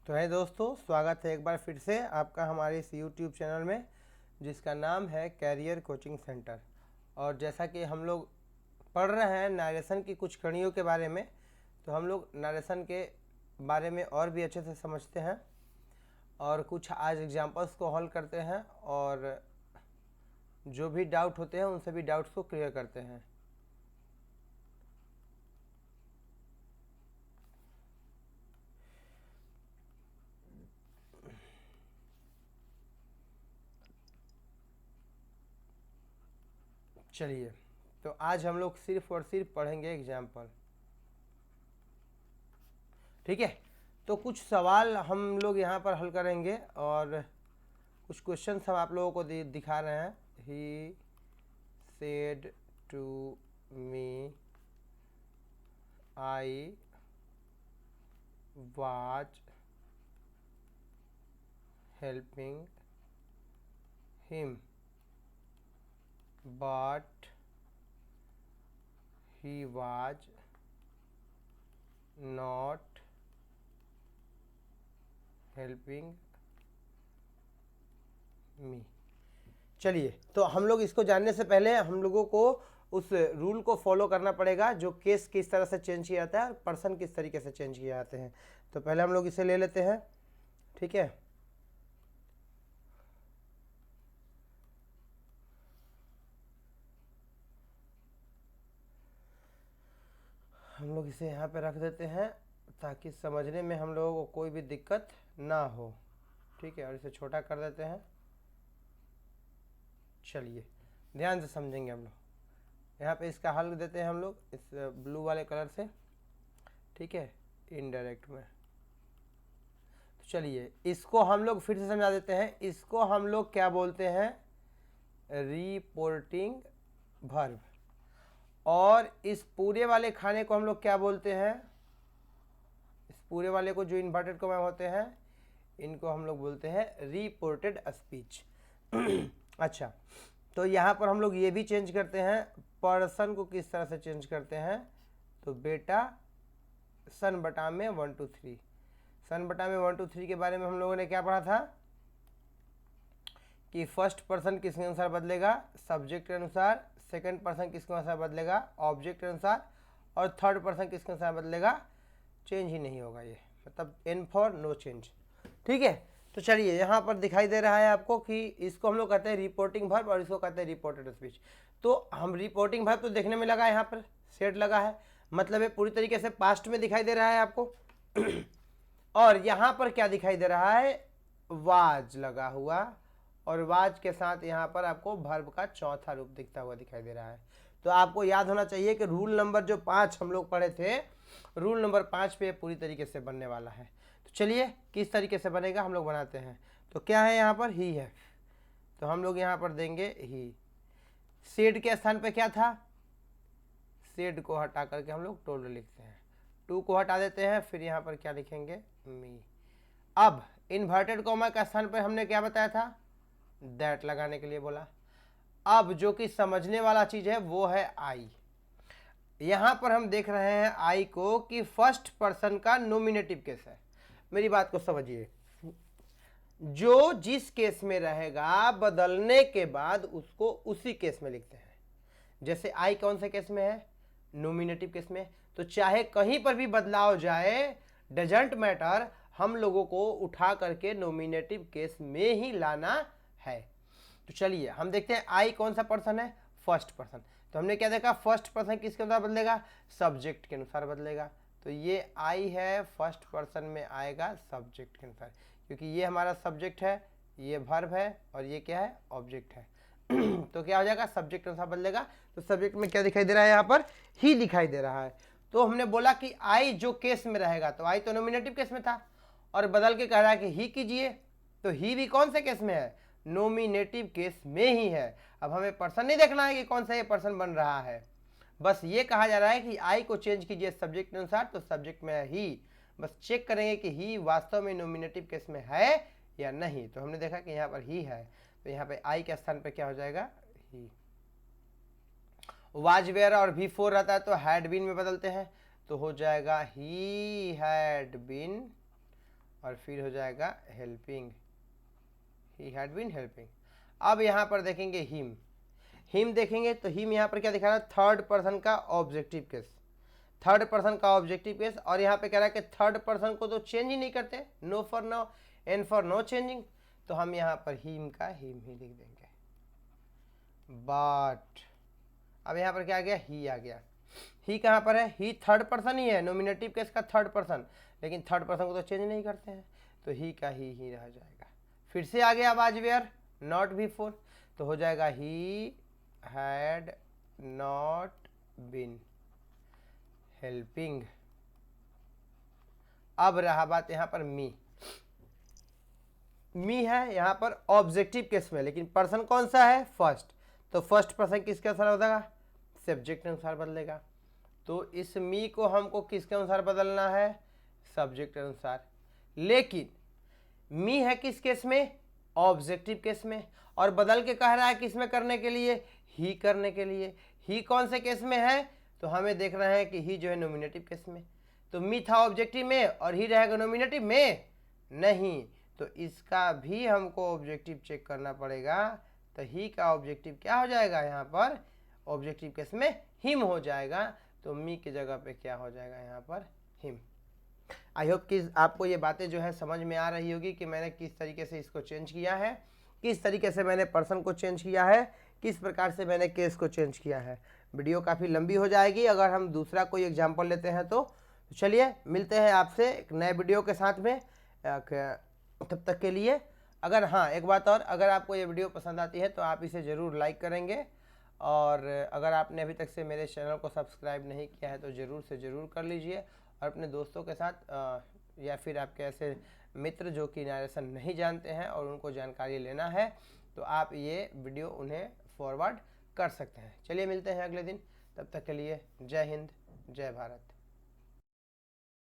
तो है दोस्तों, स्वागत है एक बार फिर से आपका हमारे इस YouTube चैनल में जिसका नाम है कैरियर कोचिंग सेंटर। और जैसा कि हम लोग पढ़ रहे हैं नरेशन की कुछ कड़ियों के बारे में, तो हम लोग नरेशन के बारे में और भी अच्छे से समझते हैं और कुछ आज एग्जांपल्स को हल करते हैं और जो भी डाउट होते हैं उन सभी डाउट्स को क्लियर करते हैं। चलिए, तो आज हम लोग सिर्फ और सिर्फ पढ़ेंगे एग्जाम्पल, ठीक है। तो कुछ सवाल हम लोग यहाँ पर हल करेंगे और कुछ क्वेश्चंस हम आप लोगों को दिखा रहे हैं। He said to me I was helping him but he was not helping me. चलिए, तो हम लोग इसको जानने से पहले हम लोगों को उस रूल को फॉलो करना पड़ेगा जो केस किस तरह से चेंज किया जाता है और पर्सन किस तरीके से चेंज किए जाते हैं। तो पहले हम लोग इसे ले लेते हैं, ठीक है। हम लोग इसे यहाँ पे रख देते हैं ताकि समझने में हम लोगों को कोई भी दिक्कत ना हो, ठीक है। और इसे छोटा कर देते हैं। चलिए, ध्यान से समझेंगे हम लोग। यहाँ पे इसका हल देते हैं हम लोग इस ब्लू वाले कलर से, ठीक है, इनडायरेक्ट में। तो चलिए, इसको हम लोग फिर से समझा देते हैं। इसको हम लोग क्या बोलते हैं? Reporting verb. और इस पूरे वाले खाने को हम लोग क्या बोलते हैं? इस पूरे वाले को जो इन्वर्टेड कॉमा होते हैं इनको हम लोग बोलते हैं रिपोर्टेड स्पीच। अच्छा, तो यहाँ पर हम लोग ये भी चेंज करते हैं। पर्सन को किस तरह से चेंज करते हैं? तो बेटा सन बटा में 1 2 3। सन बटा में 1 2 3 के बारे में हम लोगों ने क्या पढ़ा था कि फर्स्ट पर्सन किसके अनुसार बदलेगा? सब्जेक्ट के अनुसार। सेकंड पर्सन किसके अनुसार बदलेगा? ऑब्जेक्ट के अनुसार। और थर्ड पर्सन किसके अनुसार बदलेगा? चेंज ही नहीं होगा, ये मतलब एन फॉर नो चेंज, ठीक है। तो चलिए, यहाँ पर दिखाई दे रहा है आपको कि इसको हम लोग कहते हैं रिपोर्टिंग वर्ब और इसको कहते हैं रिपोर्टेड स्पीच। तो हम रिपोर्टिंग वर्ब तो देखने में लगा है, यहाँ पर सेट लगा है, मतलब ये पूरी तरीके से पास्ट में दिखाई दे रहा है आपको। और यहाँ पर क्या दिखाई दे रहा है? वाज लगा हुआ, और वाज के साथ यहाँ पर आपको वर्ब का चौथा रूप दिखता हुआ दिखाई दे रहा है। तो आपको याद होना चाहिए कि रूल नंबर जो 5 हम लोग पढ़े थे, रूल नंबर 5 पे पूरी तरीके से बनने वाला है। तो चलिए, किस तरीके से बनेगा हम लोग बनाते हैं। तो क्या है यहाँ पर? ही है, तो हम लोग यहाँ पर देंगे ही। सेड के स्थान पे क्या था? सेड को हटा करके हम लोग टोल्ड लिखते हैं। टू को हटा देते हैं, फिर यहाँ पर क्या लिखेंगे? मी। अब इन्वर्टेड कॉमा के स्थान पर हमने क्या बताया था? दैट लगाने के लिए बोला। अब जो कि समझने वाला चीज है वो है आई। यहां पर हम देख रहे हैं आई को कि फर्स्ट पर्सन का नोमिनेटिव केस है। मेरी बात को समझिए, जो जिस केस में रहेगा बदलने के बाद उसको उसी केस में लिखते हैं। जैसे आई कौन से केस में है? नोमिनेटिव केस में। तो चाहे कहीं पर भी बदलाव जाए, डजंट मैटर, हम लोगों को उठा करके नोमिनेटिव केस में ही लाना है। तो चलिए हम देखते हैं आई कौन सा पर्सन है? First person. तो हमने क्या देखा? फर्स्ट पर्सन किसके अनुसार बदलेगा? सब्जेक्ट के अनुसार बदलेगा। तो ये आई है, फर्स्ट पर्सन में आएगा सब्जेक्ट के अनुसार, क्योंकि ये हमारा सब्जेक्ट है, ये वर्ब है और ये क्या है? ऑब्जेक्ट है। तो क्या हो जाएगा? सब्जेक्ट के अनुसार बदलेगा। तो सब्जेक्ट में क्या दिखाई दे रहा है? यहाँ पर ही दिखाई दे रहा है। तो हमने बोला कि आई जो केस में रहेगा, तो आई तो नोमिनेटिव केस में था और बदल के कह रहा है कि ही कीजिए। तो ही भी कौन से केस में है? नोमिनेटिव केस में ही है। अब हमें पर्सन नहीं देखना है कि कौन सा ये पर्सन बन रहा है, बस ये कहा जा रहा है कि आई को चेंज कीजिए सब्जेक्ट के अनुसार। तो सब्जेक्ट में है ही, बस चेक करेंगे कि ही वास्तव में नोमिनेटिव केस में है या नहीं। तो हमने देखा कि यहाँ पर ही है, तो यहाँ पे आई के स्थान पे क्या हो जाएगा? ही। वाज वेयर और V4 रहता है तो हैड बीन में बदलते हैं, तो हो जाएगा ही हैड बीन और फिर हो जाएगा helping, he had been helping. अब यहाँ पर देखेंगे हिम, हिम देखेंगे तो हिम यहाँ पर क्या दिखा रहा है, थर्ड पर्सन का ऑब्जेक्टिव केस, थर्ड पर्सन का ऑब्जेक्टिव केस। और यहाँ पे कह रहा है कि थर्ड पर्सन को तो चेंज ही नहीं करते, no for no, N for no changing, तो हम यहाँ पर हिम का हिम ही लिख देंगे। बट अब यहाँ पर क्या आ गया, ही आ गया। ही कहाँ पर है, ही थर्ड पर्सन ही है, नोमिनेटिव केस का थर्ड पर्सन, लेकिन थर्ड पर्सन को तो चेंज नहीं करते हैं, तो ही का ही रह जाएगा। फिर से आ गया वाज वेयर नॉट बिफोर, तो हो जाएगा he had not been helping. अब रहा बात यहाँ पर मी, मी है यहाँ पर ऑब्जेक्टिव केस में, लेकिन पर्सन कौन सा है, फर्स्ट, तो फर्स्ट पर्सन किसके अनुसार बदलेगा, सब्जेक्ट के अनुसार बदलेगा। तो इस मी को हमको किसके अनुसार बदलना है, सब्जेक्ट के अनुसार। लेकिन मी है किस केस में, ऑब्जेक्टिव केस में, और बदल के कह रहा है किस में करने के लिए, ही करने के लिए। ही कौन से केस में है, तो हमें देखना है कि ही जो है नोमिनेटिव केस में, तो मी था ऑब्जेक्टिव में और ही रहेगा नोमिनेटिव में, नहीं, तो इसका भी हमको ऑब्जेक्टिव चेक करना पड़ेगा। तो ही का ऑब्जेक्टिव क्या हो जाएगा, यहाँ पर ऑब्जेक्टिव केस में हिम हो जाएगा, तो मी की जगह पे क्या हो जाएगा यहाँ पर, हिम। आई होप कि आपको ये बातें जो है समझ में आ रही होगी कि मैंने किस तरीके से इसको चेंज किया है, किस तरीके से मैंने पर्सन को चेंज किया है, किस प्रकार से मैंने केस को चेंज किया है। वीडियो काफ़ी लंबी हो जाएगी अगर हम दूसरा कोई एग्जाम्पल लेते हैं तो चलिए मिलते हैं आपसे एक नए वीडियो के साथ में, तब तक के लिए। अगर हाँ एक बात और, अगर आपको ये वीडियो पसंद आती है तो आप इसे ज़रूर लाइक करेंगे, और अगर आपने अभी तक से मेरे चैनल को सब्सक्राइब नहीं किया है तो ज़रूर से ज़रूर कर लीजिए, और अपने दोस्तों के साथ या फिर आपके ऐसे मित्र जो कि नरेशन नहीं जानते हैं और उनको जानकारी लेना है, तो आप ये वीडियो उन्हें फॉरवर्ड कर सकते हैं। चलिए मिलते हैं अगले दिन, तब तक के लिए जय हिंद, जय भारत।